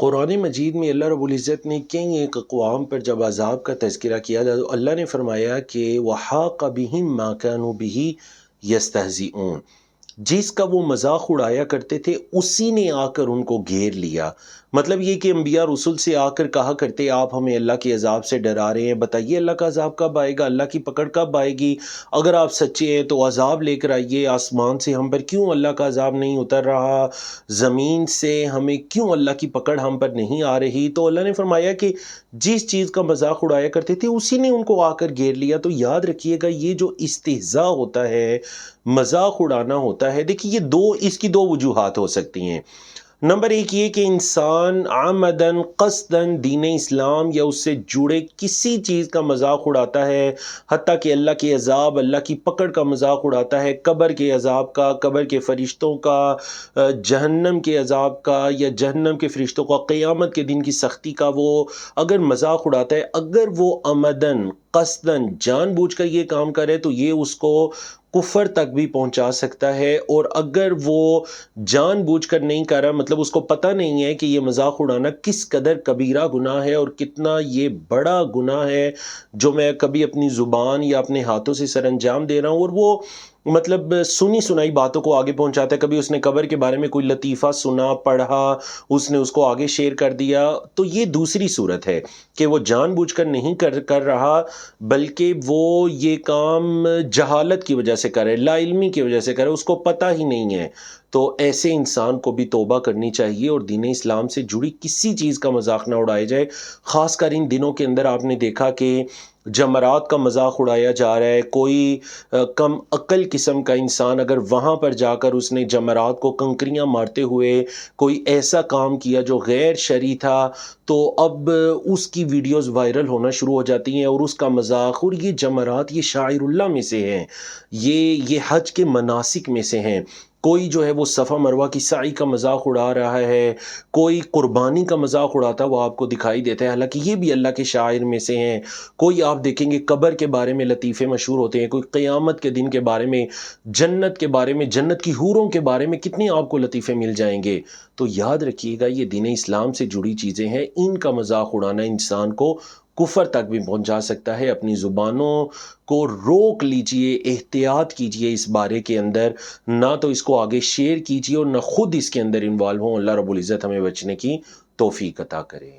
قرآن مجید میں اللہ رب العزت نے کئی ایک اقوام پر جب عذاب کا تذکرہ کیا تو اللہ نے فرمایا کہ وَحَاقَ بِهِم مَا كَانُوا بِهِ يَسْتَهْزِئُونَ، جس کا وہ مذاق اڑایا کرتے تھے اسی نے آ کر ان کو گھیر لیا۔ مطلب یہ کہ انبیاء رسول سے آ کر کہا کرتے آپ ہمیں اللہ کے عذاب سے ڈرا رہے ہیں، بتائیے اللہ کا عذاب کب آئے گا، اللہ کی پکڑ کب آئے گی؟ اگر آپ سچے ہیں تو عذاب لے کر آئیے، آسمان سے ہم پر کیوں اللہ کا عذاب نہیں اتر رہا، زمین سے ہمیں کیوں اللہ کی پکڑ ہم پر نہیں آ رہی؟ تو اللہ نے فرمایا کہ جس چیز کا مذاق اڑایا کرتے تھے اسی نے ان کو آ کر گھیر لیا۔ تو یاد رکھیے گا یہ جو استہزاء ہوتا ہے، مذاق اڑانا ہوتا ہے، دیکھیے یہ اس کی دو وجوہات ہو سکتی ہیں۔ نمبر ایک یہ کہ انسان عمدن قصدن دین اسلام یا اس سے جڑے کسی چیز کا مذاق اڑاتا ہے، حتیٰ کہ اللہ کے عذاب، اللہ کی پکڑ کا مذاق اڑاتا ہے، قبر کے عذاب کا، قبر کے فرشتوں کا، جہنم کے عذاب کا یا جہنم کے فرشتوں کا، قیامت کے دن کی سختی کا وہ اگر مذاق اڑاتا ہے، اگر وہ عمدن قصدن جان بوجھ کر یہ کام کرے تو یہ اس کو کفر تک بھی پہنچا سکتا ہے، اور اگر وہ جان بوجھ کر نہیں کر رہا، مطلب اس کو پتہ نہیں ہے کہ یہ مذاق اڑانا کس قدر کبیرہ گناہ ہے اور کتنا یہ بڑا گناہ ہے جو میں کبھی اپنی زبان یا اپنے ہاتھوں سے سر انجام دے رہا ہوں، اور وہ مطلب سنی سنائی باتوں کو آگے پہنچاتا ہے۔ کبھی اس نے قبر کے بارے میں کوئی لطیفہ سنا، پڑھا، اس نے اس کو آگے شیئر کر دیا، تو یہ دوسری صورت ہے کہ وہ جان بوجھ کر نہیں کر رہا، بلکہ وہ یہ کام جہالت کی وجہ سے کرے، لا علمی کی وجہ سے کرے، اس کو پتہ ہی نہیں ہے۔ تو ایسے انسان کو بھی توبہ کرنی چاہیے اور دین اسلام سے جڑی کسی چیز کا مذاق نہ اڑایا جائے۔ خاص کر ان دنوں کے اندر آپ نے دیکھا کہ جمرات کا مذاق اڑایا جا رہا ہے۔ کوئی کم عقل قسم کا انسان اگر وہاں پر جا کر اس نے جمرات کو کنکریاں مارتے ہوئے کوئی ایسا کام کیا جو غیر شرعی تھا، تو اب اس کی ویڈیوز وائرل ہونا شروع ہو جاتی ہیں اور اس کا مذاق، اور یہ جمرات یہ شاعر اللہ میں سے ہیں، یہ حج کے مناسک میں سے ہیں۔ کوئی جو ہے وہ صفا مروہ کی سعی کا مذاق اڑا رہا ہے، کوئی قربانی کا مذاق اڑاتا وہ آپ کو دکھائی دیتا ہے، حالانکہ یہ بھی اللہ کے شاعر میں سے ہیں۔ کوئی آپ دیکھیں گے قبر کے بارے میں لطیفے مشہور ہوتے ہیں، کوئی قیامت کے دن کے بارے میں، جنت کے بارے میں، جنت کی حوروں کے بارے میں کتنے آپ کو لطیفے مل جائیں گے۔ تو یاد رکھیے گا یہ دین اسلام سے جڑی چیزیں ہیں، ان کا مذاق اڑانا انسان کو کفر تک بھی پہنچا سکتا ہے۔ اپنی زبانوں کو روک لیجئے، احتیاط کیجئے اس بارے کے اندر، نہ تو اس کو آگے شیئر کیجئے اور نہ خود اس کے اندر انوالو ہوں۔ اللہ رب العزت ہمیں بچنے کی توفیق عطا کرے۔